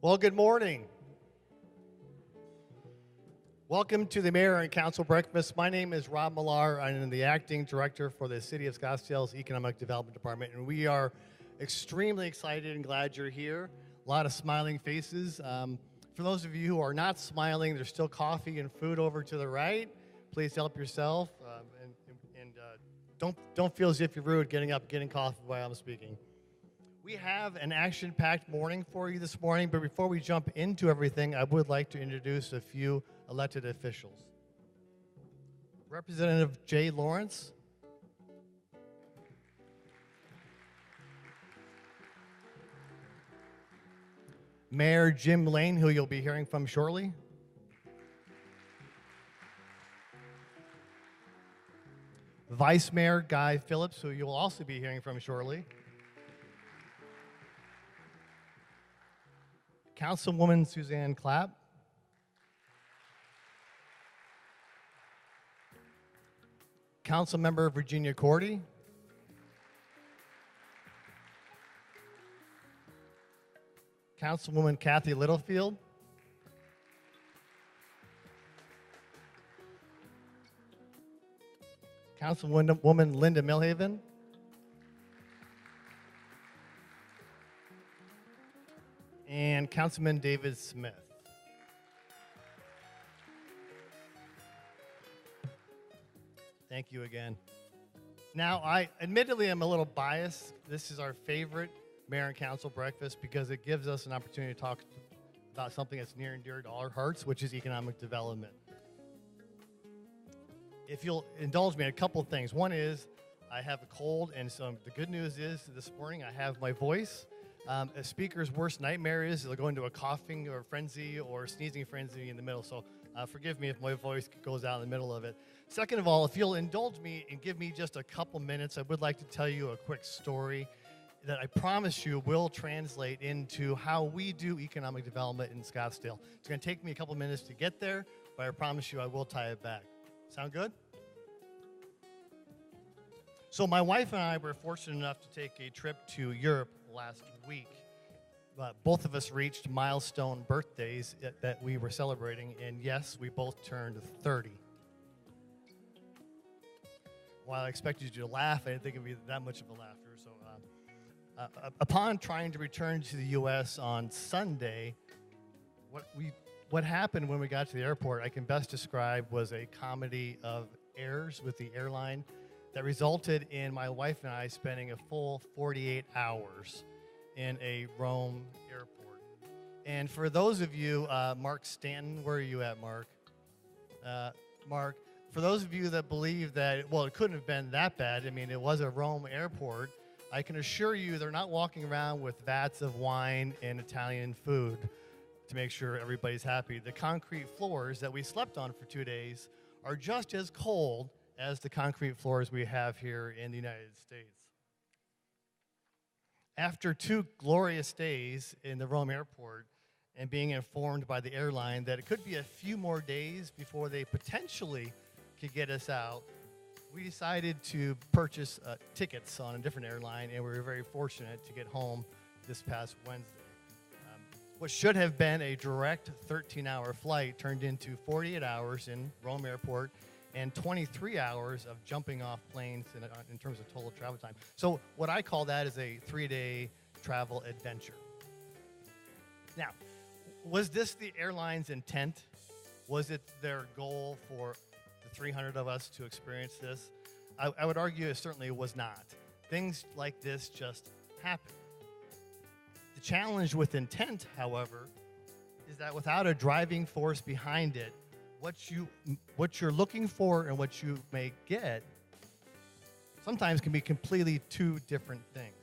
Well, good morning. Welcome to the Mayor and Council Breakfast. My name is Rob Millar. I'm the Acting Director for the City of Scottsdale's Economic Development Department, and we are extremely excited and glad you're here. A lot of smiling faces. For those of you who are not smiling, there's still coffee and food over to the right. Please help yourself, and don't feel as if you're rude getting up, getting coffee while I'm speaking. We have an action-packed morning for you this morning, but before we jump into everything, I would like to introduce a few elected officials. Representative Jay Lawrence. Mayor Jim Lane, who you'll be hearing from shortly. Vice Mayor Guy Phillips, who you'll also be hearing from shortly. Councilwoman Suzanne Clapp. Councilmember Virginia Cordy. Councilwoman Kathy Littlefield. Councilwoman Linda Milhaven. And Councilman David Smith. Thank you again. Now, I admittedly am a little biased. This is our favorite Mayor and Council breakfast because it gives us an opportunity to talk about something that's near and dear to our hearts, which is economic development. If you'll indulge me in a couple of things. One is I have a cold, and so the good news is this morning I have my voice. A speaker's worst nightmare is they'll go into a coughing or frenzy or sneezing frenzy in the middle. So forgive me if my voice goes out in the middle of it. Second of all, if you'll indulge me and give me just a couple minutes, I would like to tell you a quick story that I promise you will translate into how we do economic development in Scottsdale. It's going to take me a couple minutes to get there, but I promise you I will tie it back. Sound good? So my wife and I were fortunate enough to take a trip to Europe last week. Both of us reached milestone birthdays that we were celebrating, and yes, we both turned 30. While I expected you to laugh, I didn't think it would be that much of a laughter. So upon trying to return to the U.S. on Sunday, what happened when we got to the airport, I can best describe, was a comedy of errors with the airline that resulted in my wife and I spending a full 48 hours in a Rome airport. And for those of you, Mark Stanton, where are you at, Mark? Mark, for those of you that believe that, it couldn't have been that bad, I mean, it was a Rome airport, I can assure you they're not walking around with vats of wine and Italian food to make sure everybody's happy. The concrete floors that we slept on for 2 days are just as cold as the concrete floors we have here in the United States. After 2 glorious days in the Rome airport and being informed by the airline that it could be a few more days before they potentially could get us out, we decided to purchase tickets on a different airline, and we were very fortunate to get home this past Wednesday. What should have been a direct 13-hour flight turned into 48 hours in Rome airport and 23 hours of jumping off planes in terms of total travel time. So what I call that is a 3-day travel adventure. Now, was this the airline's intent? Was it their goal for the 300 of us to experience this? I would argue it certainly was not. Things like this just happen. The challenge with intent, however, is that without a driving force behind it, what you're looking for and what you may get sometimes can be completely two different things.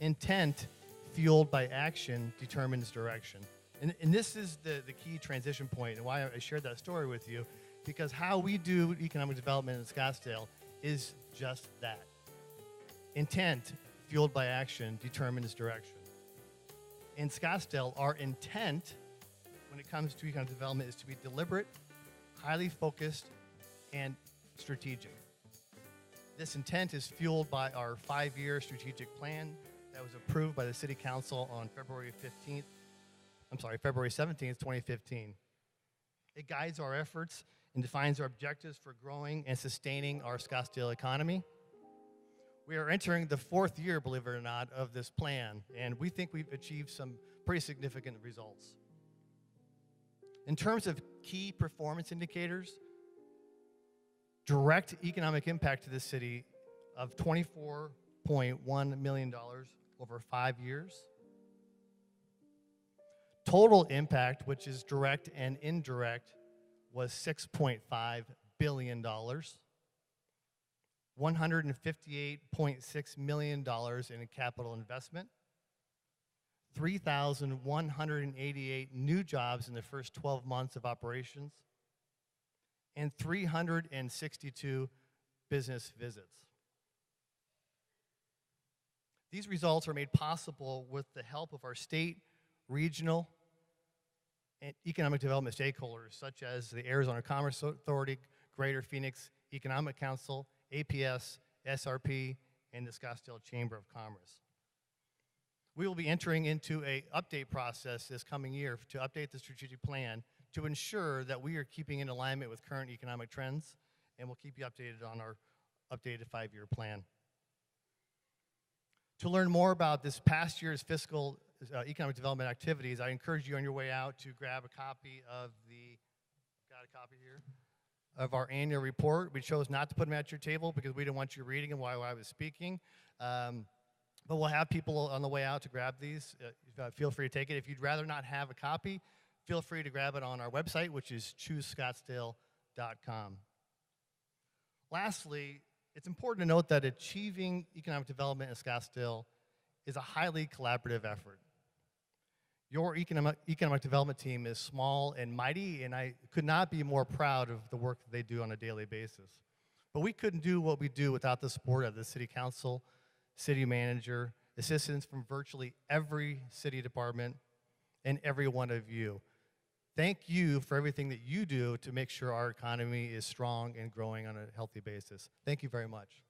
Intent fueled by action determines direction. And this is the key transition point and why I shared that story with you, because how we do economic development in Scottsdale is just that. Intent fueled by action determines direction. In Scottsdale, our intent when it comes to economic development is to be deliberate, highly focused, and strategic. This intent is fueled by our 5-year strategic plan that was approved by the City Council on February 15th February 17th, 2015. It guides our efforts and defines our objectives for growing and sustaining our Scottsdale economy. We are entering the 4th year, believe it or not, of this plan, and we think we've achieved some pretty significant results. In terms of key performance indicators, direct economic impact to the city of $24.1 million over 5 years. Total impact, which is direct and indirect, was $6.5 billion. $158.6 million in capital investment. 3,188 new jobs in the first 12 months of operations. And 362 business visits. These results are made possible with the help of our state, regional, and economic development stakeholders, such as the Arizona Commerce Authority, Greater Phoenix Economic Council, APS, SRP, and the Scottsdale Chamber of Commerce. We will be entering into an update process this coming year to update the strategic plan to ensure that we are keeping in alignment with current economic trends, and we'll keep you updated on our updated 5-year plan. To learn more about this past year's fiscal economic development activities, I encourage you on your way out to grab a copy of of our annual report. We chose not to put them at your table because we didn't want you reading them while I was speaking. But we'll have people on the way out to grab these. Feel free to take it. If you'd rather not have a copy, feel free to grab it on our website, which is choosescottsdale.com. Lastly, it's important to note that achieving economic development in Scottsdale is a highly collaborative effort. Your economic development team is small and mighty, and I could not be more proud of the work that they do on a daily basis. But we couldn't do what we do without the support of the city council, city manager, assistance from virtually every city department, and every one of you. Thank you for everything that you do to make sure our economy is strong and growing on a healthy basis. Thank you very much.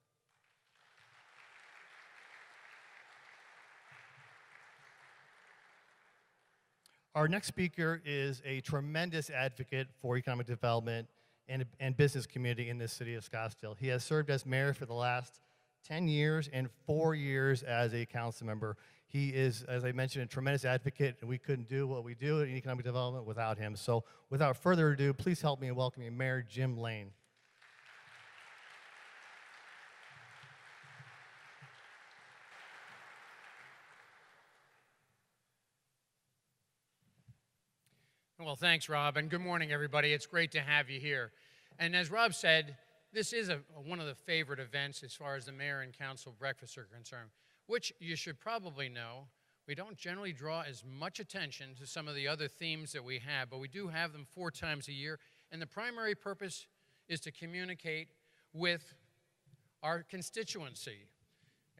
Our next speaker is a tremendous advocate for economic development and business community in this city of Scottsdale. He has served as mayor for the last 10 years and 4 years as a council member. He is, as I mentioned, a tremendous advocate, and we couldn't do what we do in economic development without him. So without further ado, please help me in welcoming Mayor Jim Lane. Well, thanks, Rob, and good morning, everybody. It's great to have you here. And as Rob said, this is one of the favorite events as far as the mayor and council breakfasts are concerned, which you should probably know. We don't generally draw as much attention to some of the other themes that we have, but we do have them 4 times a year, and the primary purpose is to communicate with our constituency,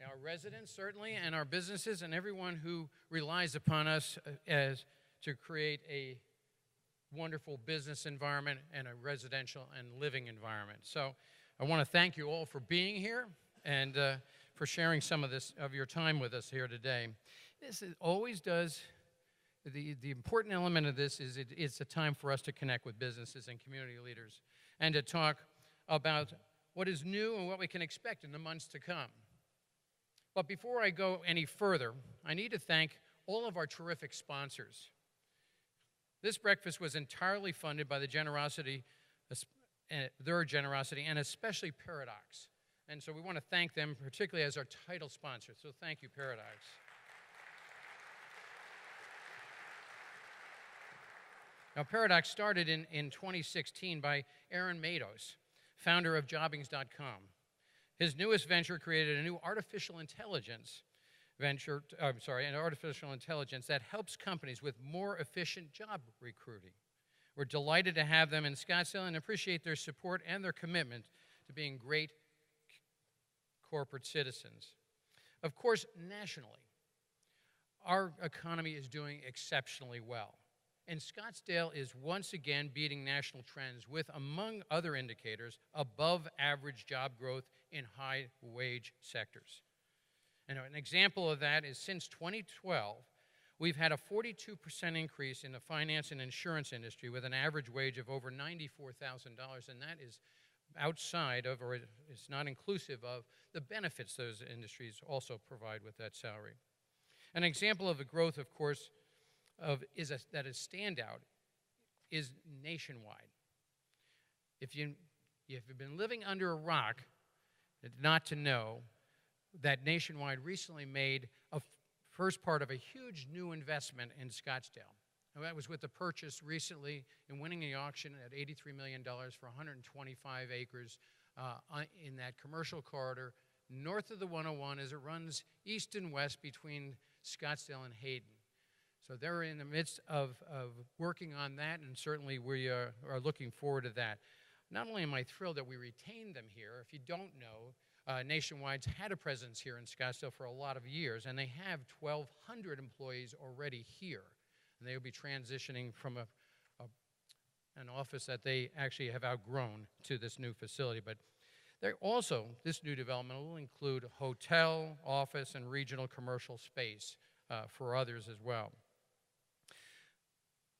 our residents, certainly, and our businesses, and everyone who relies upon us as to create a wonderful business environment and a residential and living environment. So I want to thank you all for being here and for sharing some of your time with us here today. This always does, the important element of this is it's a time for us to connect with businesses and community leaders and to talk about what is new and what we can expect in the months to come. But before I go any further, I need to thank all of our terrific sponsors. This breakfast was entirely funded by their generosity, and especially Paradox. And so we want to thank them, particularly as our title sponsor. So thank you, Paradox. Now, Paradox started in 2016 by Aaron Mados, founder of Jobbings.com. His newest venture created a new artificial intelligence that helps companies with more efficient job recruiting. We're delighted to have them in Scottsdale and appreciate their support and their commitment to being great corporate citizens. Of course, nationally, our economy is doing exceptionally well. And Scottsdale is once again beating national trends with, among other indicators, above average job growth in high-wage sectors. And an example of that is since 2012, we've had a 42% increase in the finance and insurance industry with an average wage of over $94,000, and that is outside of, or it's not inclusive of, the benefits those industries also provide with that salary. An example of the growth, of course, that is standout is nationwide. If you've been living under a rock, not to know that Nationwide recently made a first part of a huge new investment in Scottsdale. And that was with the purchase recently and winning the auction at $83 million for 125 acres in that commercial corridor north of the 101 as it runs east and west between Scottsdale and Hayden. So they're in the midst of working on that, and certainly we are looking forward to that. Not only am I thrilled that we retained them here, if you don't know, Nationwide's had a presence here in Scottsdale for a lot of years, and they have 1,200 employees already here. And they will be transitioning from an office that they actually have outgrown to this new facility. But this new development will include hotel, office, and regional commercial space for others as well.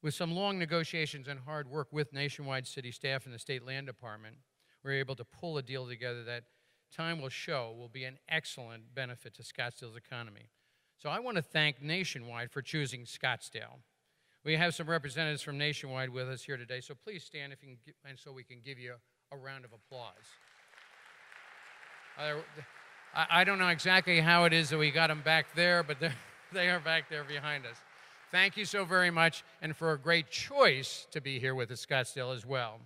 With some long negotiations and hard work with Nationwide city staff and the state land department, we're able to pull a deal together that time will show will be an excellent benefit to Scottsdale's economy. So I want to thank Nationwide for choosing Scottsdale. We have some representatives from Nationwide with us here today, so please stand if you can, and so we can give you a round of applause. I don't know exactly how it is that we got them back there, but they are back there behind us. Thank you so very much, and for a great choice to be here with us, Scottsdale as well.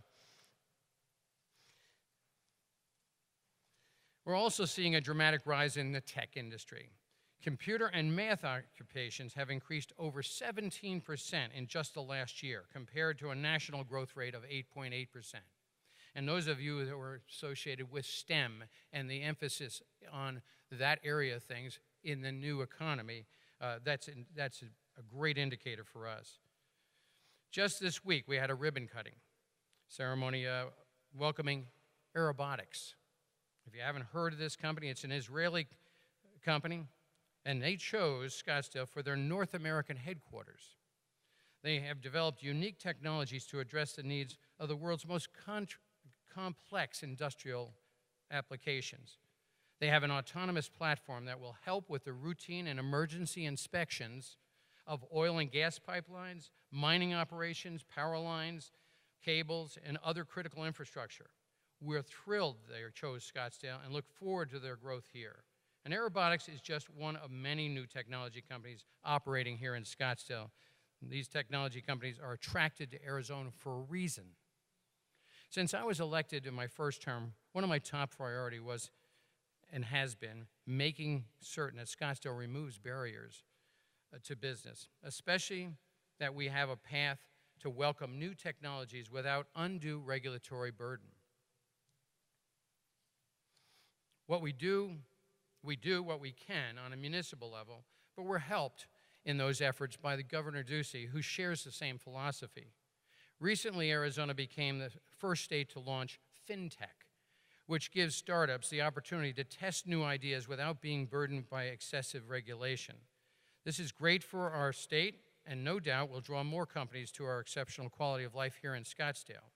We're also seeing a dramatic rise in the tech industry. Computer and math occupations have increased over 17% in just the last year, compared to a national growth rate of 8.8%. And those of you that were associated with STEM and the emphasis on that area of things in the new economy, that's a great indicator for us. Just this week, we had a ribbon cutting ceremony welcoming Aerobotics. If you haven't heard of this company, it's an Israeli company, and they chose Scottsdale for their North American headquarters. They have developed unique technologies to address the needs of the world's most complex industrial applications. They have an autonomous platform that will help with the routine and emergency inspections of oil and gas pipelines, mining operations, power lines, cables, and other critical infrastructure. We're thrilled they chose Scottsdale and look forward to their growth here. And Aerobotics is just one of many new technology companies operating here in Scottsdale. These technology companies are attracted to Arizona for a reason. Since I was elected in my first term, one of my top priorities was and has been making certain that Scottsdale removes barriers to business, especially that we have a path to welcome new technologies without undue regulatory burden. We do what we can on a municipal level, but we're helped in those efforts by the Governor Ducey, who shares the same philosophy. Recently, Arizona became the first state to launch FinTech, which gives startups the opportunity to test new ideas without being burdened by excessive regulation. This is great for our state, and no doubt will draw more companies to our exceptional quality of life here in Scottsdale.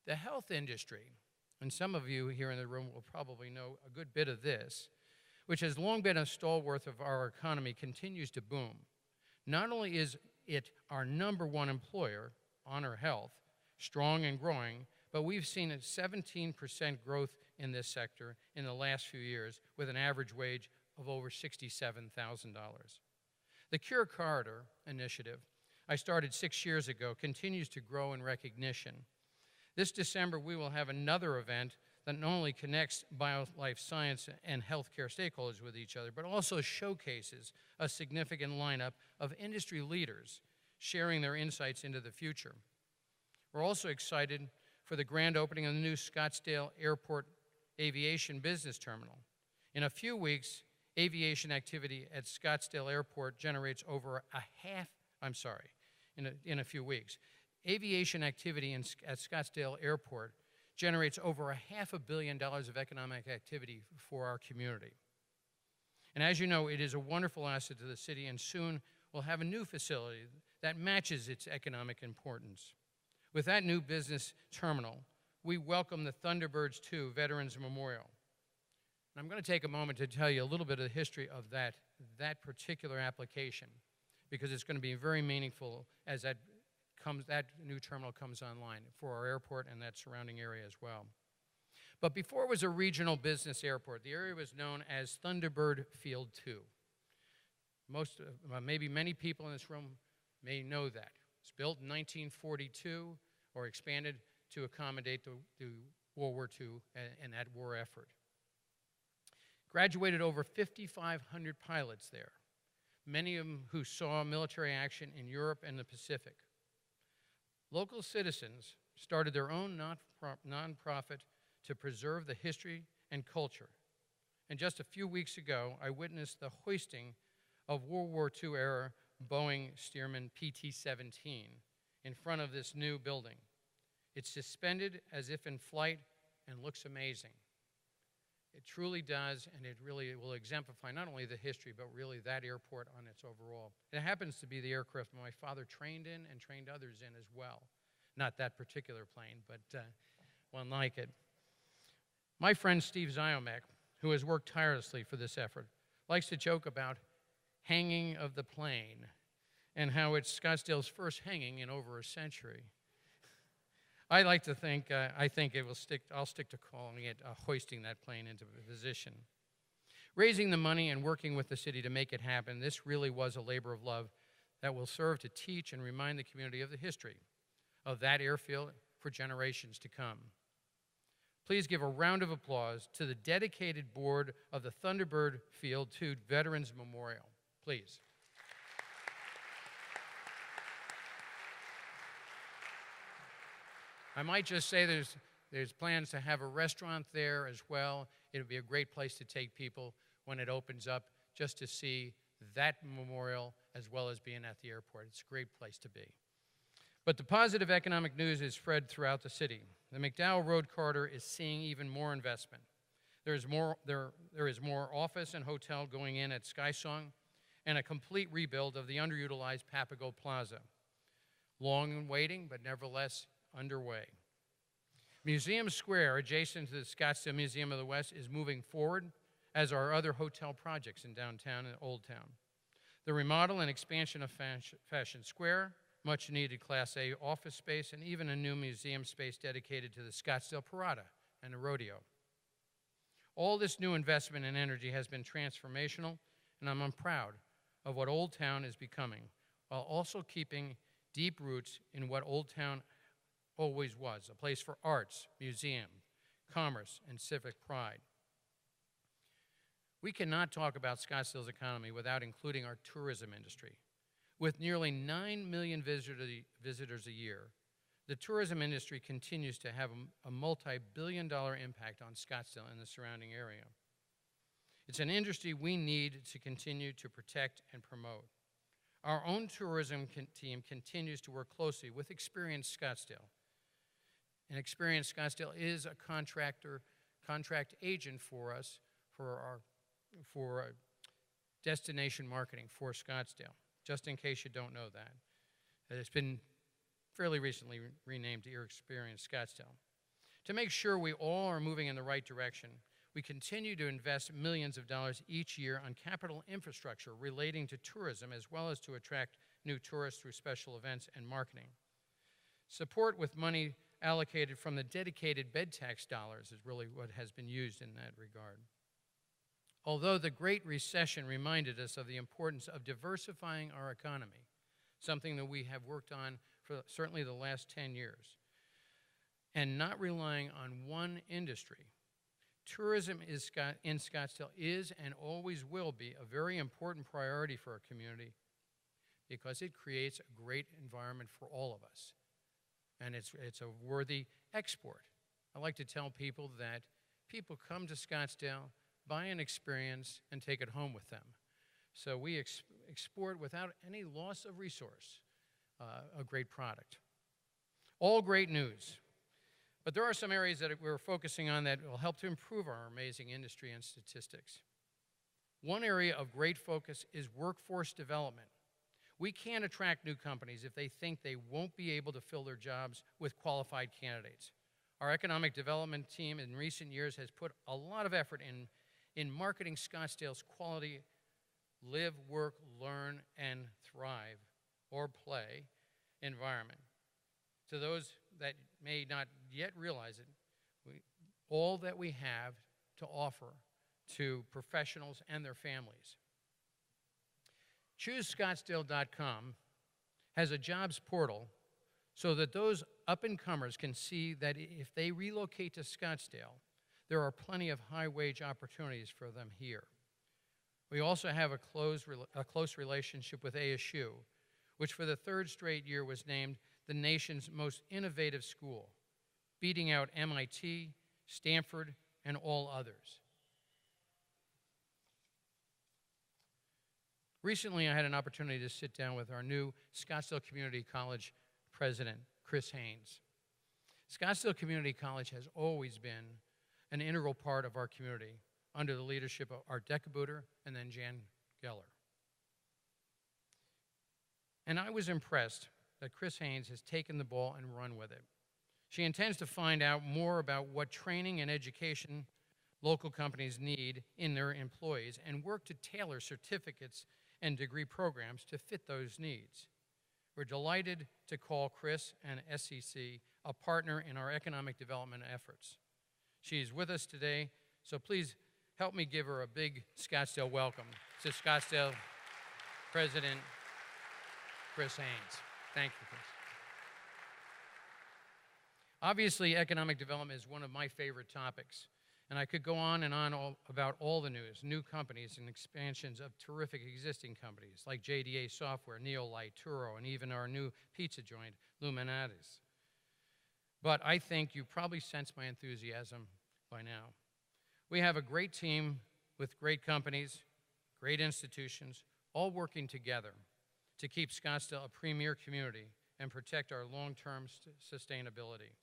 The health industry, and some of you here in the room will probably know a good bit of this, which has long been a stalwart of our economy, continues to boom. Not only is it our #1 employer, Honor Health, strong and growing, but we've seen a 17% growth in this sector in the last few years with an average wage of over $67,000. The Cure Corridor initiative I started 6 years ago continues to grow in recognition. This December, we will have another event that not only connects bio-life science and healthcare stakeholders with each other, but also showcases a significant lineup of industry leaders sharing their insights into the future. We're also excited for the grand opening of the new Scottsdale Airport Aviation Business Terminal. In a few weeks, aviation activity at Scottsdale Airport generates over in a few weeks. Aviation activity at Scottsdale Airport generates over $500 million of economic activity for our community. And as you know, it is a wonderful asset to the city, and soon will have a new facility that matches its economic importance. With that new business terminal, we welcome the Thunderbirds II Veterans Memorial. And I'm going to take a moment to tell you a little bit of the history of that particular application, because it's going to be very meaningful as that new terminal comes online for our airport and that surrounding area as well. But before it was a regional business airport, the area was known as Thunderbird Field 2. Maybe many people in this room may know that. It's built in 1942 or expanded to accommodate the World War II and that war effort. Graduated over 5,500 pilots there, many of them who saw military action in Europe and the Pacific. Local citizens started their own nonprofit to preserve the history and culture. And just a few weeks ago, I witnessed the hoisting of World War II era Boeing Stearman PT-17 in front of this new building. It's suspended as if in flight and looks amazing. It truly does, and it really will exemplify not only the history, but really that airport on its overall. It happens to be the aircraft my father trained in and trained others in as well. Not that particular plane, but one like it. My friend Steve Ziomek, who has worked tirelessly for this effort, likes to joke about hanging of the plane and how it's Scottsdale's first hanging in over a century. I like to think, I'll stick to calling it hoisting that plane into position. Raising the money and working with the city to make it happen, this really was a labor of love that will serve to teach and remind the community of the history of that airfield for generations to come. Please give a round of applause to the dedicated board of the Thunderbird Field 2 Veterans Memorial. Please. I might just say there's plans to have a restaurant there as well. It would be a great place to take people when it opens up just to see that memorial as well as being at the airport. It's a great place to be. But the positive economic news is spread throughout the city. The McDowell Road corridor is seeing even more investment. There is more office and hotel going in at Skysong and a complete rebuild of the underutilized Papago Plaza. Long in waiting, but nevertheless underway. Museum Square, adjacent to the Scottsdale Museum of the West, is moving forward, as are other hotel projects in downtown and Old Town. The remodel and expansion of Fashion Square, much needed Class A office space, and even a new museum space dedicated to the Scottsdale Parada and the rodeo. All this new investment and energy has been transformational, and I'm proud of what Old Town is becoming, while also keeping deep roots in what Old Town always was, a place for arts, museum, commerce, and civic pride. We cannot talk about Scottsdale's economy without including our tourism industry. With nearly 9 million visitors a year, the tourism industry continues to have a multi-billion-dollar impact on Scottsdale and the surrounding area. It's an industry we need to continue to protect and promote. Our own tourism team continues to work closely with Experience Scottsdale. And Experience Scottsdale is a contract agent for us for destination marketing for Scottsdale, just in case you don't know that. It's been fairly recently renamed to Experience Scottsdale. To make sure we all are moving in the right direction, we continue to invest millions of dollars each year on capital infrastructure relating to tourism, as well as to attract new tourists through special events and marketing. Support with money allocated from the dedicated bed tax dollars is really what has been used in that regard. Although the Great Recession reminded us of the importance of diversifying our economy, something that we have worked on for certainly the last 10 years, and not relying on one industry, tourism in Scottsdale is and always will be a very important priority for our community because it creates a great environment for all of us. And it's a worthy export. I like to tell people that people come to Scottsdale, buy an experience, and take it home with them. So we export without any loss of resource a great product. All great news. But there are some areas that we're focusing on that will help to improve our amazing industry and statistics. One area of great focus is workforce development. We can't attract new companies if they think they won't be able to fill their jobs with qualified candidates. Our economic development team in recent years has put a lot of effort in marketing Scottsdale's quality live, work, learn, and thrive, or play environment. To those that may not yet realize it, all that we have to offer to professionals and their families. ChooseScottsdale.com has a jobs portal so that those up-and-comers can see that if they relocate to Scottsdale, there are plenty of high-wage opportunities for them here. We also have a close relationship with ASU, which for the third straight year was named the nation's most innovative school, beating out MIT, Stanford, and all others. Recently, I had an opportunity to sit down with our new Scottsdale Community College president, Chris Haynes. Scottsdale Community College has always been an integral part of our community under the leadership of Art Decabooter and then Jan Geller. And I was impressed that Chris Haynes has taken the ball and run with it. She intends to find out more about what training and education local companies need in their employees and work to tailor certificates and degree programs to fit those needs. We're delighted to call Chris and SCC a partner in our economic development efforts. She's with us today, so please help me give her a big Scottsdale welcome to Scottsdale President Chris Haynes. Thank you, Chris. Obviously, economic development is one of my favorite topics, and I could go on and on about all the news, new companies and expansions of terrific existing companies like JDA Software, Neolite, Turo, and even our new pizza joint, Luminatis. But I think you probably sense my enthusiasm by now. We have a great team with great companies, great institutions, all working together to keep Scottsdale a premier community and protect our long-term sustainability.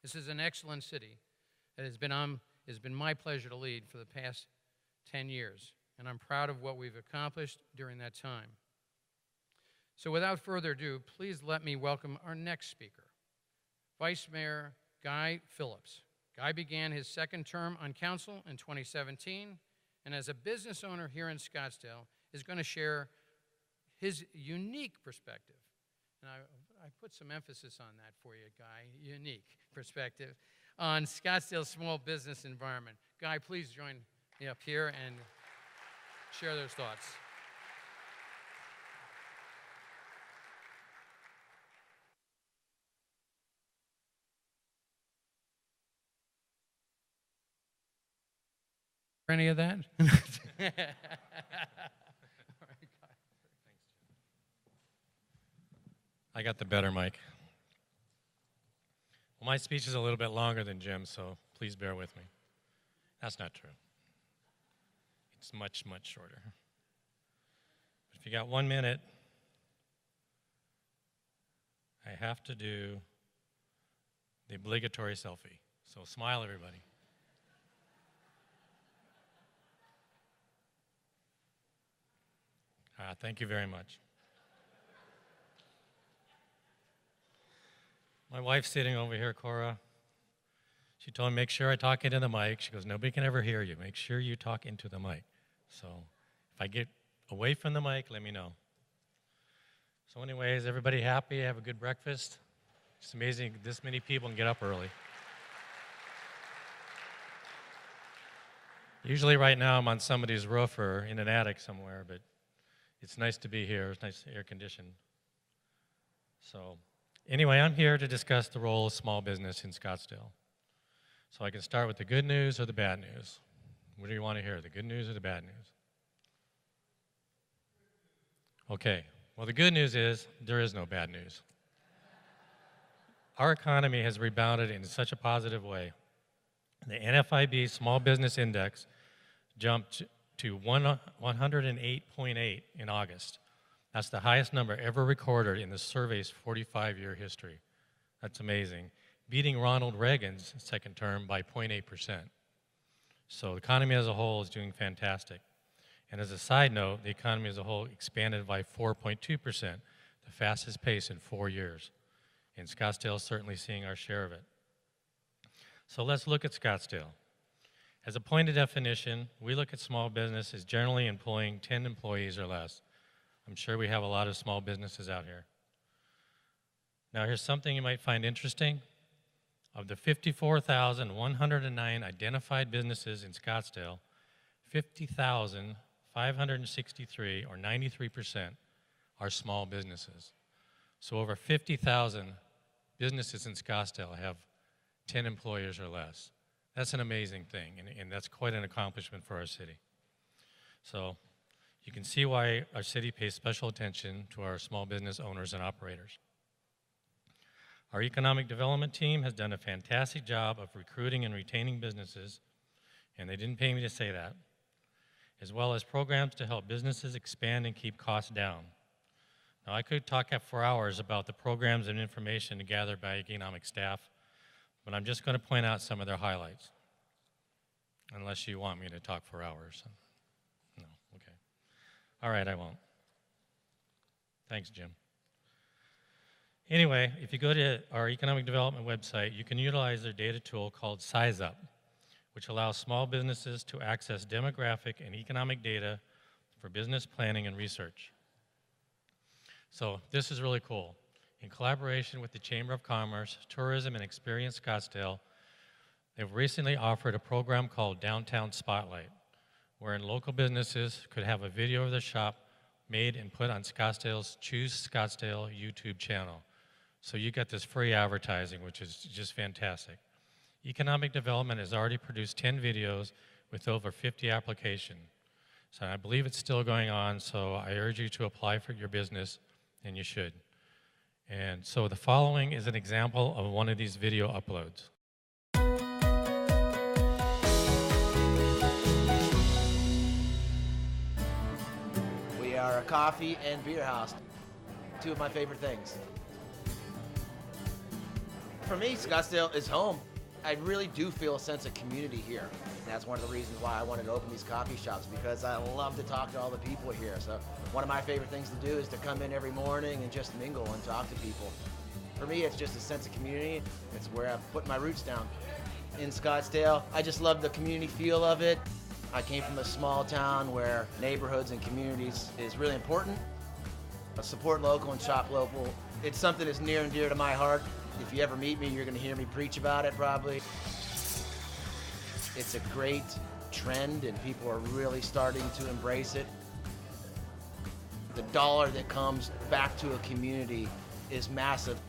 This is an excellent city that has been my pleasure to lead for the past 10 years, and I'm proud of what we've accomplished during that time. So without further ado, please let me welcome our next speaker, Vice Mayor Guy Phillips. Guy began his second term on council in 2017, and as a business owner here in Scottsdale, is going to share his unique perspective. And I put some emphasis on that for you, Guy, unique perspective on Scottsdale's small business environment. Guy, please join me up here and share those thoughts. Any of that? I got the better mic. Well, my speech is a little bit longer than Jim's, so please bear with me. That's not true. It's much, much shorter. But if you got 1 minute, I have to do the obligatory selfie. So smile, everybody. Thank you very much. My wife's sitting over here, Cora. She told me, make sure I talk into the mic. She goes, nobody can ever hear you. Make sure you talk into the mic. So if I get away from the mic, let me know. So anyways, everybody happy? Have a good breakfast? It's amazing this many people can get up early. Usually right now I'm on somebody's roof or in an attic somewhere, but it's nice to be here. It's nice air conditioned. So anyway, I'm here to discuss the role of small business in Scottsdale. So I can start with the good news or the bad news. What do you want to hear, the good news or the bad news? Okay, well the good news is there is no bad news. Our economy has rebounded in such a positive way. The NFIB Small Business Index jumped to 108.8 in August. That's the highest number ever recorded in the survey's 45-year history. That's amazing. Beating Ronald Reagan's second term by 0.8%. So the economy as a whole is doing fantastic. And as a side note, the economy as a whole expanded by 4.2%, the fastest pace in 4 years. And Scottsdale is certainly seeing our share of it. So let's look at Scottsdale. As a point of definition, we look at small business as generally employing 10 employees or less. I'm sure we have a lot of small businesses out here. Now here's something you might find interesting. Of the 54,109 identified businesses in Scottsdale, 50,563, or 93%, are small businesses. So over 50,000 businesses in Scottsdale have 10 employers or less. That's an amazing thing, and that's quite an accomplishment for our city. So you can see why our city pays special attention to our small business owners and operators. Our economic development team has done a fantastic job of recruiting and retaining businesses, and they didn't pay me to say that, as well as programs to help businesses expand and keep costs down. Now, I could talk for hours about the programs and information gathered by economic staff, but I'm just going to point out some of their highlights, unless you want me to talk for hours. No, okay. All right, I won't. Thanks, Jim. Anyway, if you go to our economic development website, you can utilize their data tool called Size Up, which allows small businesses to access demographic and economic data for business planning and research. So this is really cool. In collaboration with the Chamber of Commerce, Tourism and Experience Scottsdale, they've recently offered a program called Downtown Spotlight, wherein local businesses could have a video of their shop made and put on Scottsdale's Choose Scottsdale YouTube channel. So you get this free advertising, which is just fantastic. Economic Development has already produced 10 videos with over 50 applications. So I believe it's still going on, so I urge you to apply for your business, and you should. And so the following is an example of one of these video uploads. We are a coffee and beer house, two of my favorite things. For me, Scottsdale is home. I really do feel a sense of community here. That's one of the reasons why I wanted to open these coffee shops, because I love to talk to all the people here. So one of my favorite things to do is to come in every morning and just mingle and talk to people. For me, it's just a sense of community. It's where I've put my roots down. In Scottsdale, I just love the community feel of it. I came from a small town where neighborhoods and communities is really important. Support local and shop local. It's something that's near and dear to my heart. If you ever meet me, you're going to hear me preach about it probably. It's a great trend and people are really starting to embrace it. The dollar that comes back to a community is massive.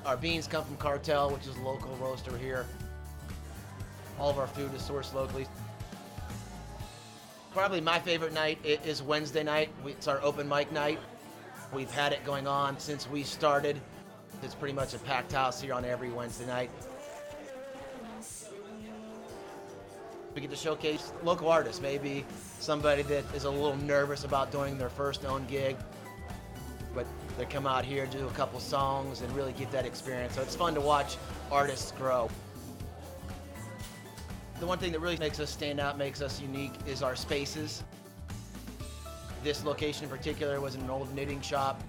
Our beans come from Cartel, which is a local roaster here. All of our food is sourced locally. Probably my favorite night is Wednesday night. It's our open mic night. We've had it going on since we started. It's pretty much a packed house here on every Wednesday night. We get to showcase local artists, maybe somebody that is a little nervous about doing their first own gig, but they come out here, do a couple songs, and really get that experience. So it's fun to watch artists grow. The one thing that really makes us stand out, makes us unique, is our spaces. This location in particular was an old knitting shop.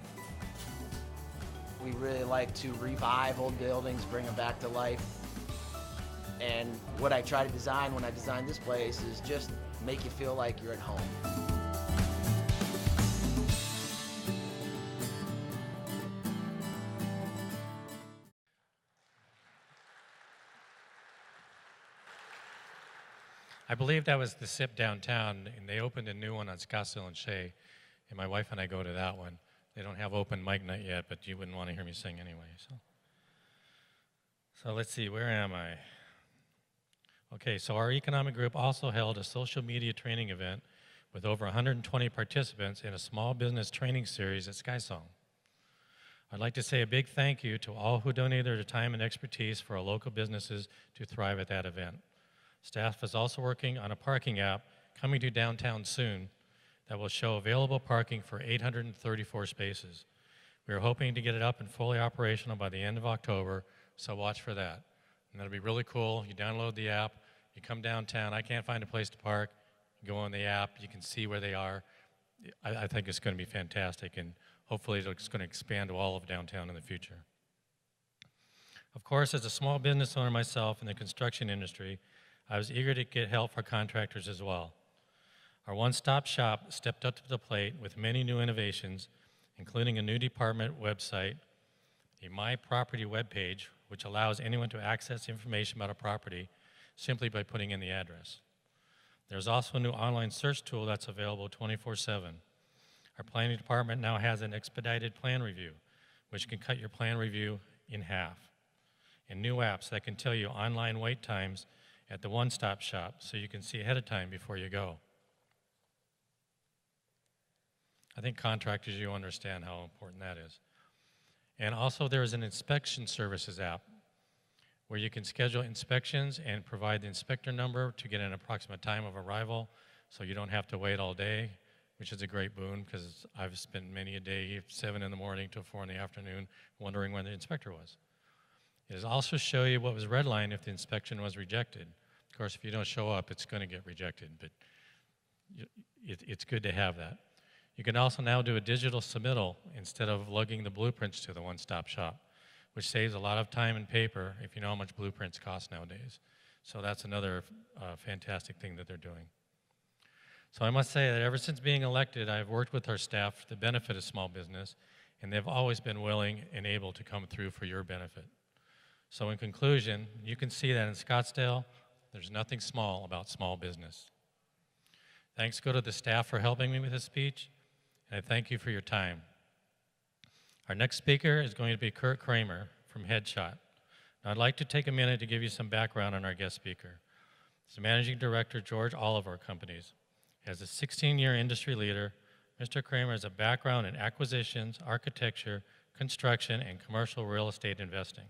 We really like to revive old buildings, bring them back to life. And what I try to design when I design this place is just make you feel like you're at home. I believe that was the Sept downtown, and they opened a new one on Scottsdale and Shea, and my wife and I go to that one. They don't have open mic night yet, but you wouldn't want to hear me sing anyway. So let's see, where am I? Okay, so our economic group also held a social media training event with over 120 participants in a small business training series at SkySong. I'd like to say a big thank you to all who donated their time and expertise for our local businesses to thrive at that event. Staff is also working on a parking app coming to downtown soon that will show available parking for 834 spaces. We are hoping to get it up and fully operational by the end of October, so watch for that. And that'll be really cool. You download the app, you come downtown, I can't find a place to park, go on the app, you can see where they are. I think it's going to be fantastic, and hopefully it's going to expand to all of downtown in the future. Of course, as a small business owner myself in the construction industry, I was eager to get help for contractors as well. Our one-stop shop stepped up to the plate with many new innovations, including a new department website, a My Property webpage, which allows anyone to access information about a property simply by putting in the address. There's also a new online search tool that's available 24/7. Our planning department now has an expedited plan review, which can cut your plan review in half, and new apps that can tell you online wait times at the one-stop shop so you can see ahead of time before you go. I think contractors, you understand how important that is. And also there is an inspection services app where you can schedule inspections and provide the inspector number to get an approximate time of arrival so you don't have to wait all day, which is a great boon because I've spent many a day, 7 in the morning to 4 in the afternoon, wondering when the inspector was. It will also show you what was redlined if the inspection was rejected. Of course, if you don't show up, it's going to get rejected, but it's good to have that. You can also now do a digital submittal instead of lugging the blueprints to the one-stop shop, which saves a lot of time and paper if you know how much blueprints cost nowadays. So that's another fantastic thing that they're doing. So I must say that ever since being elected, I've worked with our staff for the benefit of small business, and they've always been willing and able to come through for your benefit. So in conclusion, you can see that in Scottsdale, there's nothing small about small business. Thanks go to the staff for helping me with this speech, and I thank you for your time. Our next speaker is going to be Curt Kremer from Headshot. Now, I'd like to take a minute to give you some background on our guest speaker. He's the managing director, George Oliver Companies. As a 16-year industry leader, Mr. Kramer has a background in acquisitions, architecture, construction, and commercial real estate investing.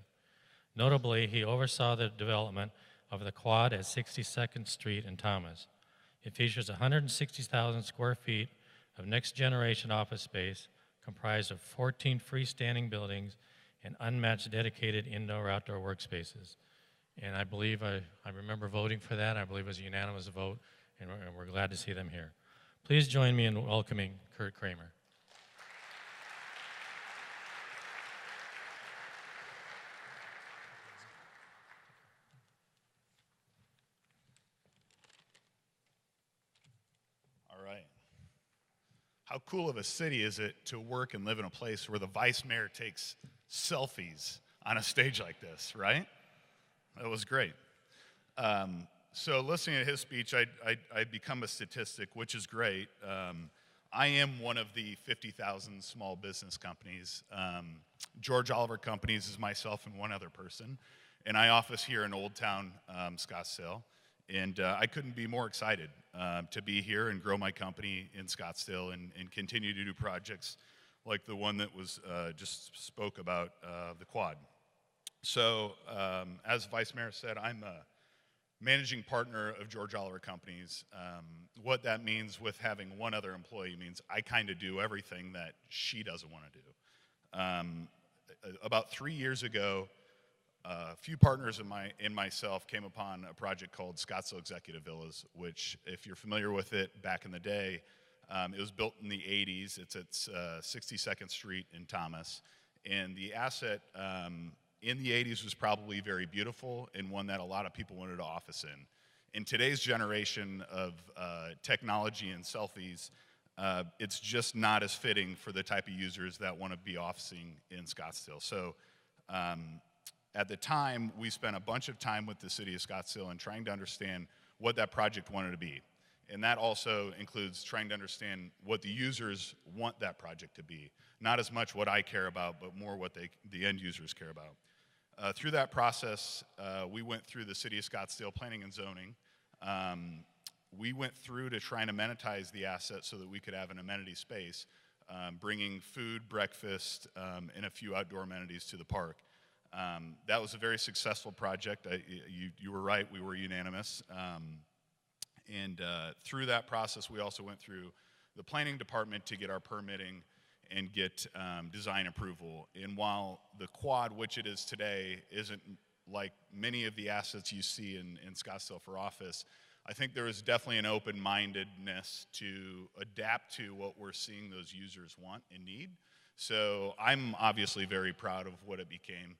Notably, he oversaw the development of the Quad at 62nd Street in Thomas. It features 160,000 square feet of next-generation office space comprised of 14 freestanding buildings and unmatched dedicated indoor-outdoor workspaces. And I believe I remember voting for that. I believe it was a unanimous vote, and we're glad to see them here. Please join me in welcoming Curt Kremer. All right. How cool of a city is it to work and live in a place where the vice mayor takes selfies on a stage like this, right? That was great. So listening to his speech, I'd become a statistic, which is great. I am one of the 50,000 small business companies. George Oliver Companies is myself and one other person, and I office here in Old Town, Scottsdale. And I couldn't be more excited to be here and grow my company in Scottsdale and continue to do projects like the one that was just spoke about, the Quad. So as Vice Mayor said, I'm a managing partner of George Oliver Companies. What that means with having one other employee means I kind of do everything that she doesn't want to do. About 3 years ago, a few partners and myself came upon a project called Scottsdale Executive Villas, which, if you're familiar with it, back in the day, it was built in the 80s. It's at 62nd Street in Thomas. And the asset in the 80s was probably very beautiful and one that a lot of people wanted to office in. In today's generation of technology and selfies, it's just not as fitting for the type of users that want to be officing in Scottsdale. So at the time, we spent a bunch of time with the city of Scottsdale and trying to understand what that project wanted to be. And that also includes trying to understand what the users want that project to be. Not as much what I care about, but more what the end users care about. Through that process, we went through the city of Scottsdale planning and zoning. We went through to try and amenitize the asset so that we could have an amenity space, bringing food, breakfast, and a few outdoor amenities to the park. That was a very successful project. You were right, we were unanimous. And through that process, we also went through the planning department to get our permitting and get design approval. And while the Quad, which it is today, isn't like many of the assets you see in Scottsdale for office, I think there is definitely an open-mindedness to adapt to what we're seeing those users want and need. So I'm obviously very proud of what it became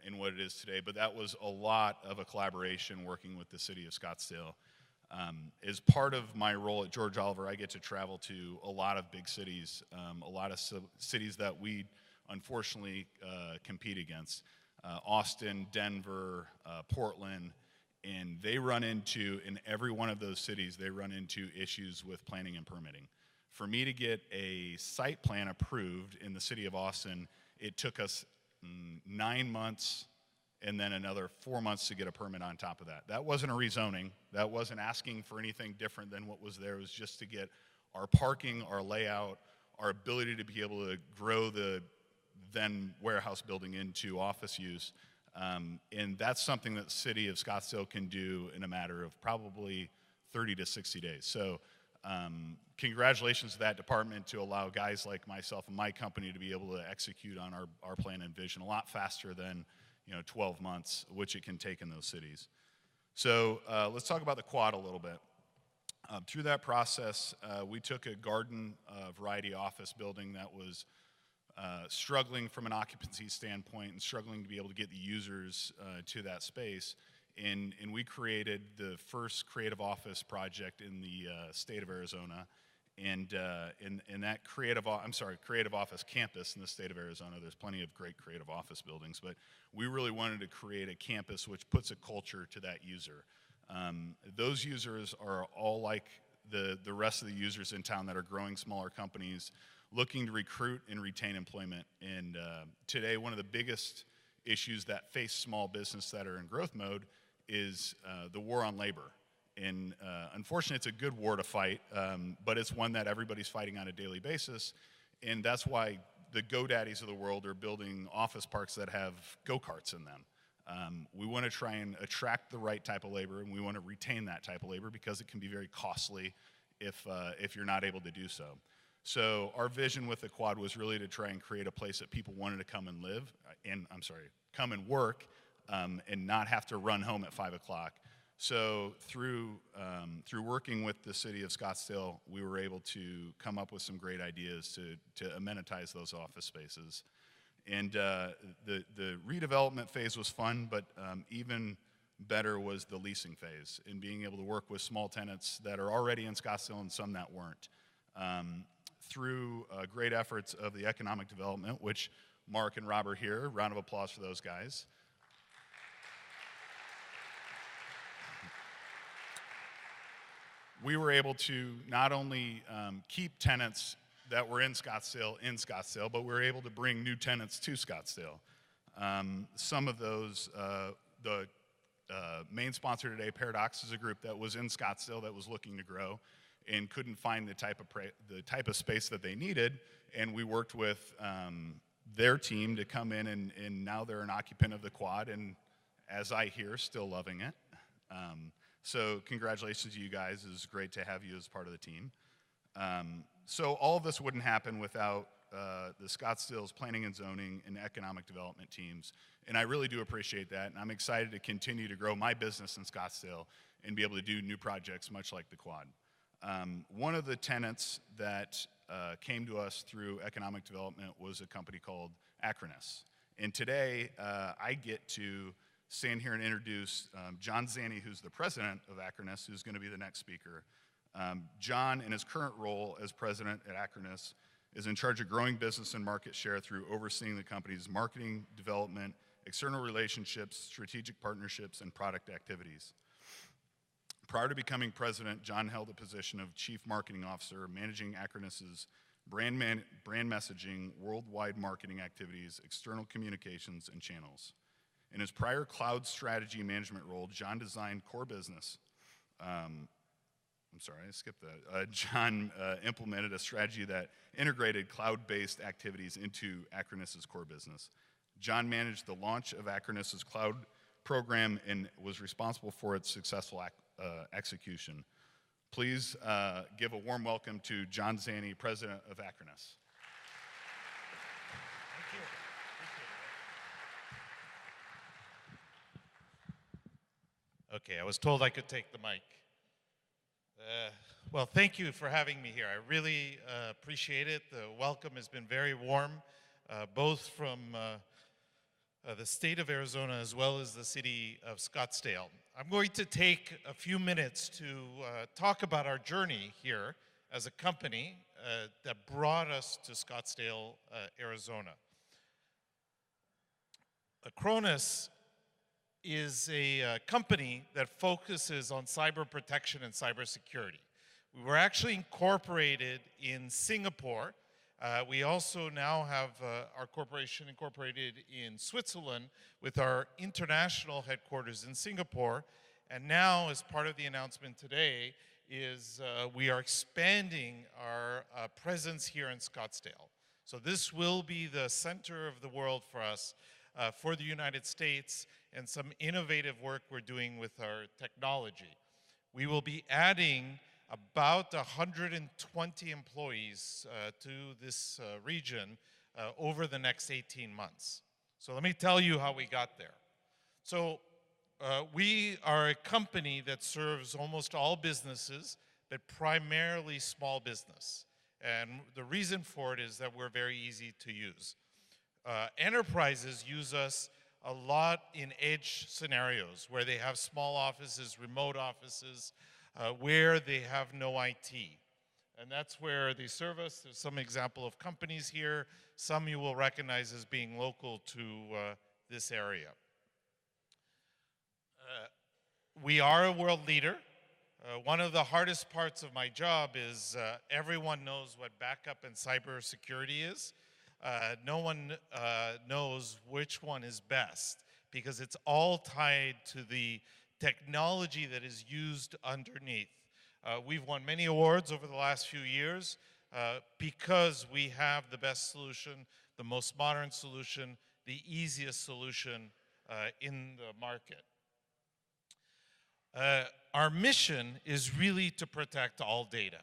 and what it is today, but that was a lot of a collaboration working with the city of Scottsdale. As part of my role at George Oliver, I get to travel to a lot of big cities, a lot of cities that we unfortunately compete against. Austin, Denver, Portland, and they run into, in every one of those cities, they run into issues with planning and permitting. For me to get a site plan approved in the city of Austin, it took us 9 months and then another 4 months to get a permit on top of that. That wasn't a rezoning. That wasn't asking for anything different than what was there. It was just to get our parking, our layout, our ability to be able to grow the then warehouse building into office use. And that's something that the city of Scottsdale can do in a matter of probably 30 to 60 days. So congratulations to that department to allow guys like myself and my company to be able to execute on our plan and vision a lot faster than 12 months, which it can take in those cities. So let's talk about the quad a little bit. Through that process, we took a garden variety office building that was struggling from an occupancy standpoint and struggling to be able to get the users to that space. And we created the first creative office project in the state of Arizona. And in that creative office campus in the state of Arizona, there's plenty of great creative office buildings, but we really wanted to create a campus which puts a culture to that user. Those users are all like the rest of the users in town that are growing smaller companies, looking to recruit and retain employment. And today, one of the biggest issues that face small business that are in growth mode is the war on labor. And unfortunately, it's a good war to fight, but it's one that everybody's fighting on a daily basis. And that's why the GoDaddies of the world are building office parks that have go-karts in them. We want to try and attract the right type of labor, and we want to retain that type of labor because it can be very costly if you're not able to do so. So our vision with the quad was really to try and create a place that people wanted to come and live, come and work, and not have to run home at 5 o'clock. So through working with the city of Scottsdale, we were able to come up with some great ideas to amenitize those office spaces. And the redevelopment phase was fun, but even better was the leasing phase and being able to work with small tenants that are already in Scottsdale and some that weren't. Through great efforts of the economic development, which Mark and Rob are here. Round of applause for those guys. We were able to not only keep tenants that were in Scottsdale, but we were able to bring new tenants to Scottsdale. Some of those, the main sponsor today, Paradox, is a group that was in Scottsdale that was looking to grow and couldn't find the type of space that they needed, and we worked with their team to come in, and now they're an occupant of the quad, and as I hear, still loving it. So congratulations to you guys. It's great to have you as part of the team. So all of this wouldn't happen without the Scottsdale's planning and zoning and economic development teams, and I really do appreciate that, and I'm excited to continue to grow my business in Scottsdale and be able to do new projects much like the quad. One of the tenants that came to us through economic development was a company called Acronis. And today, I get to stand here and introduce John Zanni, who's the president of Acronis, who's going to be the next speaker. John, in his current role as president at Acronis, is in charge of growing business and market share through overseeing the company's marketing, development, external relationships, strategic partnerships, and product activities. Prior to becoming president, John held the position of chief marketing officer, managing Acronis's brand messaging, worldwide marketing activities, external communications, and channels. In his prior cloud strategy management role, John designed core business. John implemented a strategy that integrated cloud-based activities into Acronis's core business. John managed the launch of Acronis's cloud program and was responsible for its successful execution. Please give a warm welcome to John Zanni, president of Acronis. Thank you. Okay, I was told I could take the mic. Well, thank you for having me here. I really appreciate it. The welcome has been very warm, both from the state of Arizona as well as the city of Scottsdale. I'm going to take a few minutes to talk about our journey here as a company that brought us to Scottsdale, Arizona. Acronis is a company that focuses on cyber protection and cybersecurity. We were actually incorporated in Singapore. We also now have our corporation incorporated in Switzerland with our international headquarters in Singapore. And now, as part of the announcement today, is we are expanding our presence here in Scottsdale. So this will be the center of the world for us, for the United States, and some innovative work we're doing with our technology. We will be adding about 120 employees to this region over the next 18 months. So let me tell you how we got there. So we are a company that serves almost all businesses, but primarily small business. And the reason for it is that we're very easy to use. Enterprises use us a lot in edge scenarios where they have small offices, remote offices, where they have no IT. And that's where they serve us. There's some example of companies here. Some you will recognize as being local to this area. We are a world leader. One of the hardest parts of my job is everyone knows what backup and cybersecurity is. No one knows which one is best because it's all tied to the technology that is used underneath. We've won many awards over the last few years because we have the best solution, the most modern solution, the easiest solution in the market. Our mission is really to protect all data.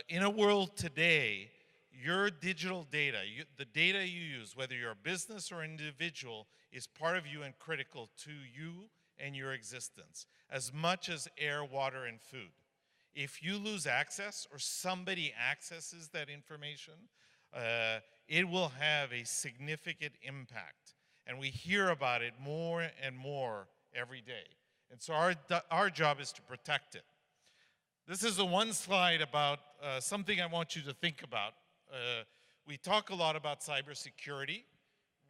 In a world today, your digital data, the data you use, whether you're a business or individual, is part of you and critical to you and your existence, as much as air, water, and food. If you lose access or somebody accesses that information, it will have a significant impact. And we hear about it more and more every day. And so our job is to protect it. This is the one slide about something I want you to think about. We talk a lot about cybersecurity,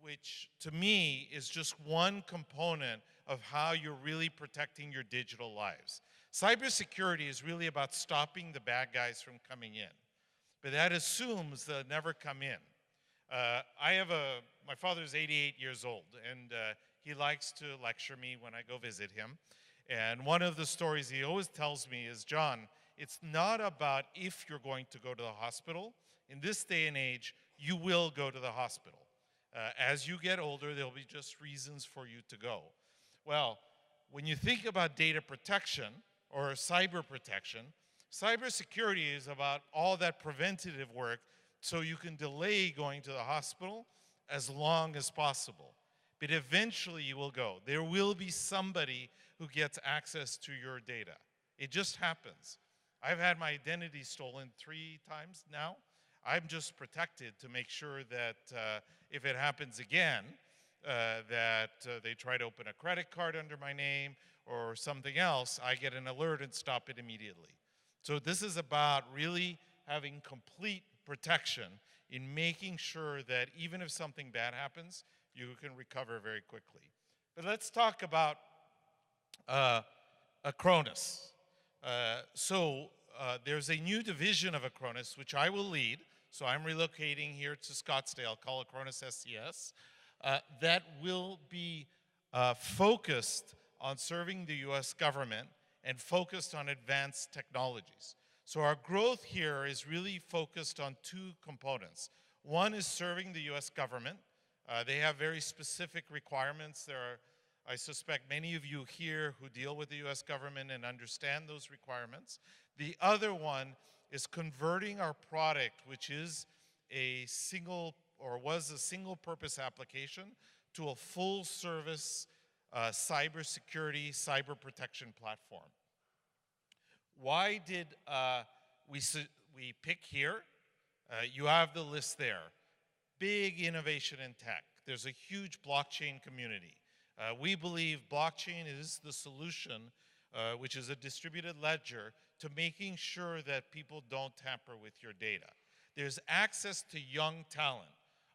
which to me is just one component of how you're really protecting your digital lives. Cybersecurity is really about stopping the bad guys from coming in, but that assumes they'll never come in. My father's 88 years old, and he likes to lecture me when I go visit him. And one of the stories he always tells me is, John, it's not about if you're going to go to the hospital. In this day and age, you will go to the hospital. As you get older, there'll be just reasons for you to go. Well, when you think about data protection or cyber protection, cybersecurity is about all that preventative work so you can delay going to the hospital as long as possible. But eventually you will go. There will be somebody who gets access to your data. It just happens. I've had my identity stolen 3 times now. I'm just protected to make sure that if it happens again, that they try to open a credit card under my name or something else, I get an alert and stop it immediately. So this is about really having complete protection in making sure that even if something bad happens, you can recover very quickly. But let's talk about Acronis. There's a new division of Acronis, which I will lead. So I'm relocating here to Scottsdale, called Acronis SCS, that will be focused on serving the US government and focused on advanced technologies. So our growth here is really focused on 2 components. One is serving the US government. They have very specific requirements. There are, I suspect, many of you here who deal with the US government and understand those requirements. The other one is converting our product, which is a single or was a single purpose application, to a full service cybersecurity, cyber protection platform. Why did we pick here? You have the list there. Big innovation in tech. There's a huge blockchain community. We believe blockchain is the solution, which is a distributed ledger, to making sure that people don't tamper with your data. There's access to young talent.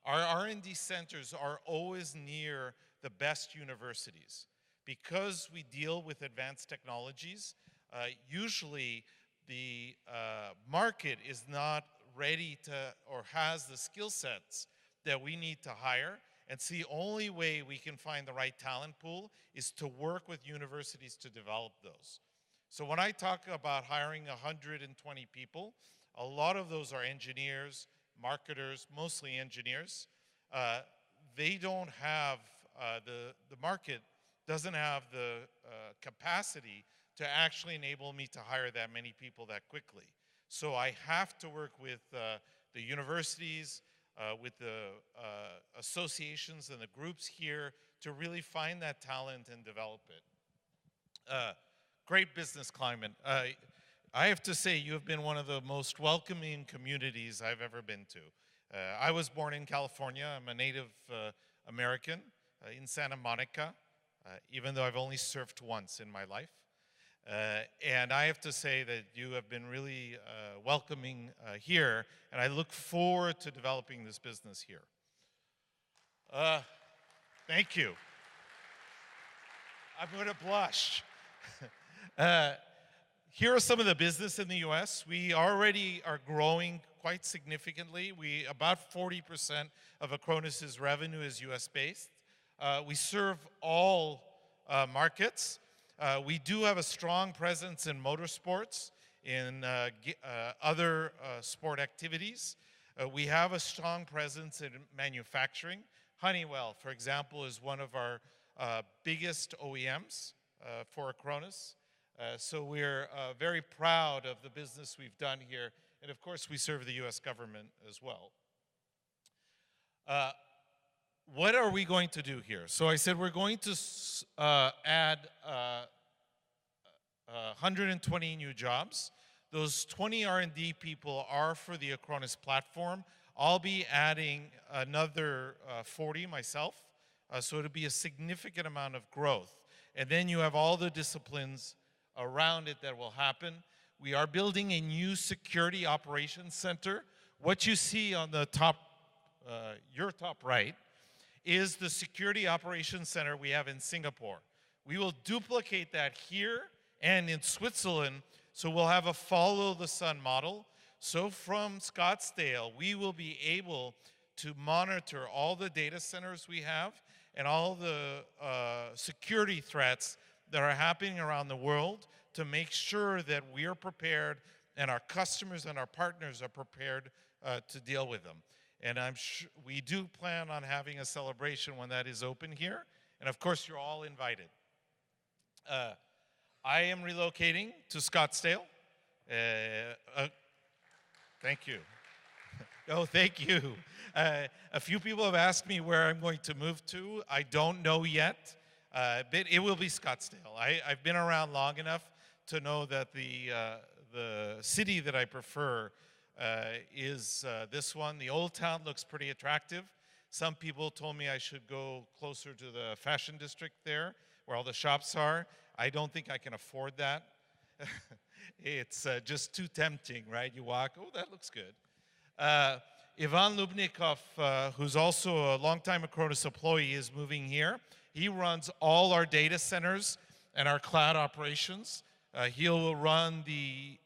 Our R&D centers are always near the best universities. Because we deal with advanced technologies, usually the market is not ready to or has the skill sets that we need to hire. And so the only way we can find the right talent pool is to work with universities to develop those. So when I talk about hiring 120 people, a lot of those are engineers, marketers, mostly engineers. They don't have, the market doesn't have the capacity to actually enable me to hire that many people that quickly. So I have to work with the universities, with the associations and the groups here to really find that talent and develop it. Great business climate. I have to say, you have been one of the most welcoming communities I've ever been to. I was born in California. I'm a native American in Santa Monica, even though I've only surfed once in my life. And I have to say that you have been really welcoming here, and I look forward to developing this business here. Thank you. I'm going to blush. Here are some of the business in the U.S. We already are growing quite significantly. About 40% of Acronis' revenue is U.S.-based. We serve all markets. We do have a strong presence in motorsports, in other sport activities. We have a strong presence in manufacturing. Honeywell, for example, is one of our biggest OEMs for Acronis. So we're very proud of the business we've done here. And of course, we serve the US government as well. What are we going to do here? So I said we're going to add 120 new jobs. Those 20 R&D people are for the Acronis platform. I'll be adding another 40 myself. So it'll be a significant amount of growth. And then you have all the disciplines around it that will happen. We are building a new security operations center. What you see on the top, your top right, is the security operations center we have in Singapore. We will duplicate that here and in Switzerland, so we'll have a follow the sun model. So from Scottsdale, we will be able to monitor all the data centers we have and all the security threats that are happening around the world to make sure that we are prepared and our customers and our partners are prepared to deal with them. And I'm sure we do plan on having a celebration when that is open here. And of course, you're all invited. I am relocating to Scottsdale. Thank you. Oh, thank you. A few people have asked me where I'm going to move to. I don't know yet, but it will be Scottsdale. I've been around long enough to know that the city that I prefer is this one. The old town looks pretty attractive. Some people told me I should go closer to the fashion district there, where all the shops are. I don't think I can afford that. It's just too tempting, right? You walk, oh, that looks good. Ivan Lubnikov, who's also a longtime Acronis employee, is moving here. He runs all our data centers and our cloud operations. He will run the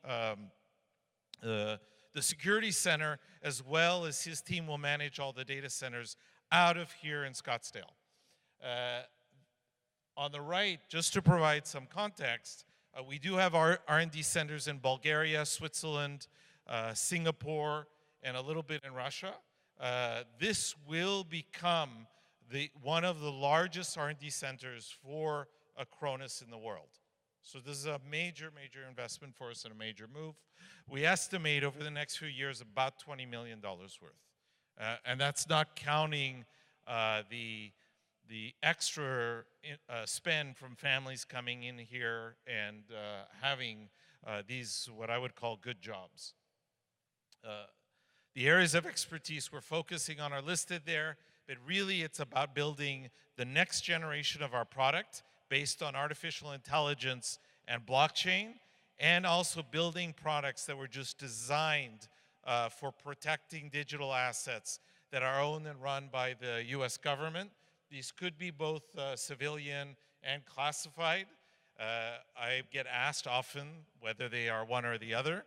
security center, as well as his team will manage all the data centers out of here in Scottsdale. On the right, just to provide some context, we do have our R&D centers in Bulgaria, Switzerland, Singapore, and a little bit in Russia. This will become one of the largest R&D centers for Acronis in the world. So this is a major, major investment for us and a major move. We estimate over the next few years about $20 million worth. And that's not counting the extra spend from families coming in here and having these, what I would call good jobs. The areas of expertise we're focusing on are listed there, but really it's about building the next generation of our product based on artificial intelligence and blockchain, and also building products that were just designed for protecting digital assets that are owned and run by the US government. These could be both civilian and classified. I get asked often whether they are one or the other.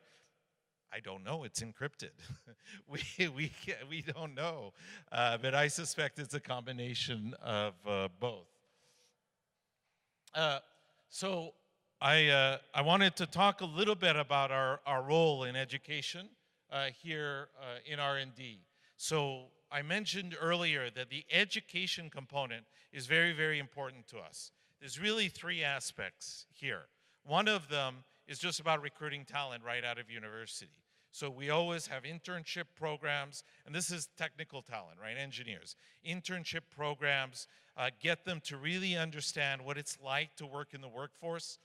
I don't know, it's encrypted. we don't know, but I suspect it's a combination of both. So I wanted to talk a little bit about our role in education here in R&D. So I mentioned earlier that the education component is very, very important to us. There's really three aspects here. One of them is just about recruiting talent right out of university. So we always have internship programs, and this is technical talent, right, engineers. Internship programs get them to really understand what it's like to work in the workforce.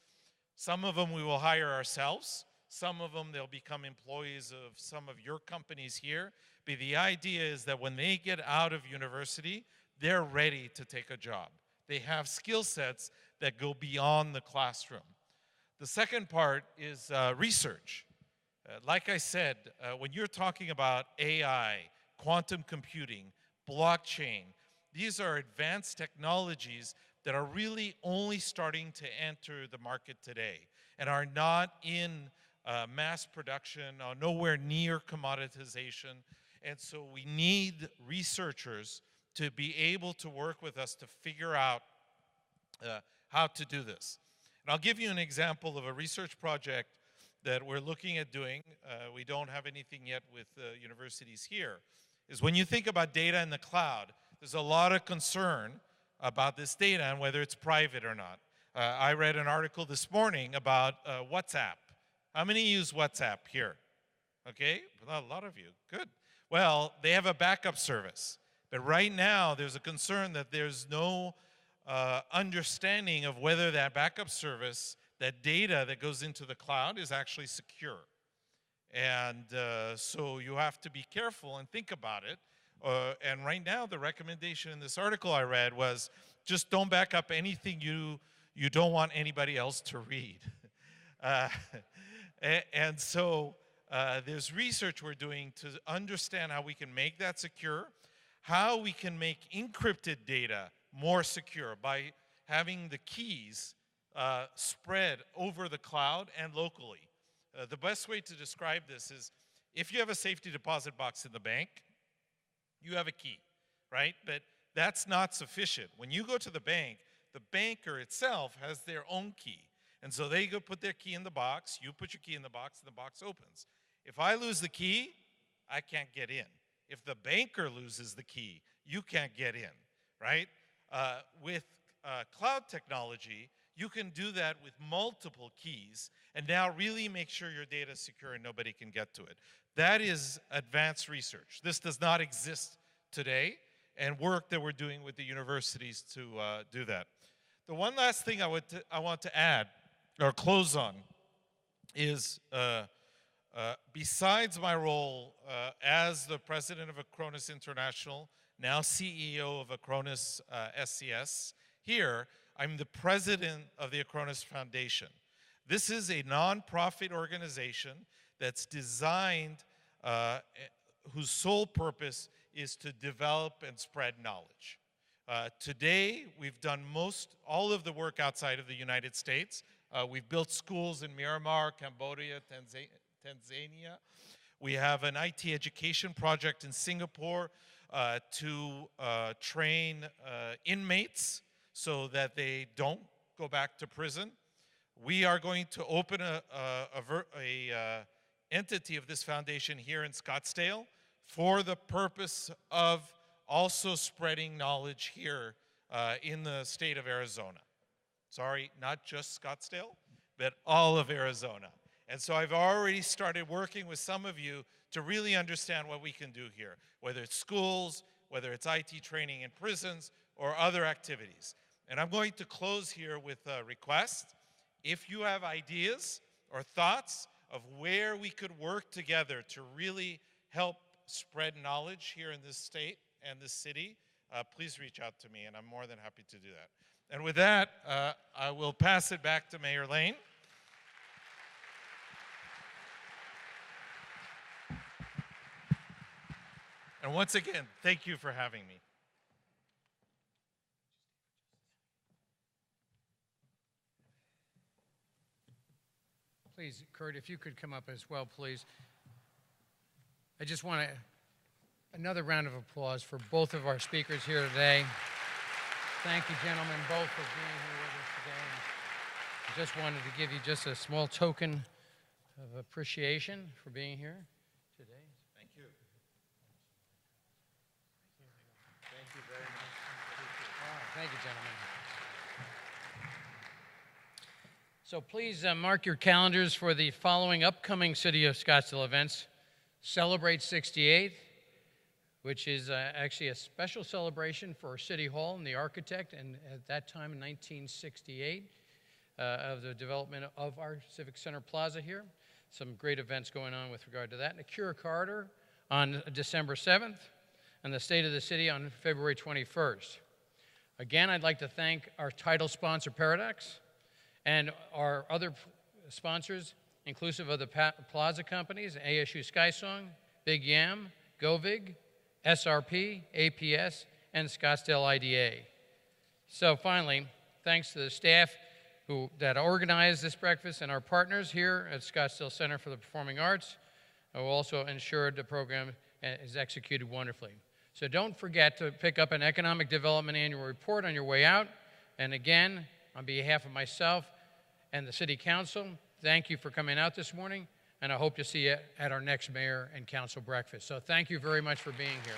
Some of them we will hire ourselves. Some of them, they'll become employees of some of your companies here. But the idea is that when they get out of university, they're ready to take a job. They have skill sets that go beyond the classroom. The second part is research. Like I said, when you're talking about AI, quantum computing, blockchain, these are advanced technologies that are really only starting to enter the market today and are not in mass production or nowhere near commoditization. And so we need researchers to be able to work with us to figure out how to do this. And I'll give you an example of a research project that we're looking at doing. We don't have anything yet with universities here, is when you think about data in the cloud, there's a lot of concern about this data and whether it's private or not. I read an article this morning about WhatsApp. How many use WhatsApp here? Okay, a lot of you, good. Well, they have a backup service, but right now there's a concern that there's no understanding of whether that backup service, that data that goes into the cloud, is actually secure. And so you have to be careful and think about it. And right now, the recommendation in this article I read was just don't back up anything you don't want anybody else to read. And so there's research we're doing to understand how we can make that secure, how we can make encrypted data more secure by having the keys spread over the cloud and locally. The best way to describe this is if you have a safety deposit box in the bank, you have a key, right? But that's not sufficient. When you go to the banker itself has their own key. And so they go put their key in the box, you put your key in the box, and the box opens. If I lose the key, I can't get in. If the banker loses the key, you can't get in, right? With cloud technology, you can do that with multiple keys and now really make sure your data is secure and nobody can get to it. That is advanced research. This does not exist today, and work that we're doing with the universities to do that. The one last thing I want to add or close on is besides my role as the president of Acronis International, now CEO of Acronis SCS here, I'm the president of the Acronis Foundation. This is a nonprofit organization that's designed, whose sole purpose is to develop and spread knowledge. Today, we've done all of the work outside of the United States. We've built schools in Myanmar, Cambodia, Tanzania. We have an IT education project in Singapore to train inmates so that they don't go back to prison. We are going to open a entity of this foundation here in Scottsdale for the purpose of also spreading knowledge here in the state of Arizona. Sorry, not just Scottsdale, but all of Arizona. And so I've already started working with some of you to really understand what we can do here, whether it's schools, whether it's IT training in prisons, or other activities. And I'm going to close here with a request. If you have ideas or thoughts of where we could work together to really help spread knowledge here in this state and this city, please reach out to me, and I'm more than happy to do that. And with that, I will pass it back to Mayor Lane. And once again, thank you for having me. Please, Curt, if you could come up as well, please. I just want another round of applause for both of our speakers here today. Thank you, gentlemen, both for being here with us today. I just wanted to give you just a small token of appreciation for being here today. Thank you. Thank you very much. Thank you, gentlemen. So please mark your calendars for the following upcoming City of Scottsdale events. Celebrate 68, which is actually a special celebration for City Hall and the architect, and at that time in 1968, of the development of our Civic Center Plaza here. Some great events going on with regard to that. And a Cure Corridor on December 7th, and the State of the City on February 21st. Again, I'd like to thank our title sponsor, Paradox, and our other sponsors, inclusive of the Plaza companies, ASU SkySong, Big Yam, Govig, SRP, APS, and Scottsdale IDA. So finally, thanks to the staff that organized this breakfast and our partners here at Scottsdale Center for the Performing Arts, who also ensured the program is executed wonderfully. So don't forget to pick up an Economic Development Annual Report on your way out. And again, on behalf of myself and the City Council, thank you for coming out this morning, and I hope to see you at our next Mayor and Council breakfast. So thank you very much for being here.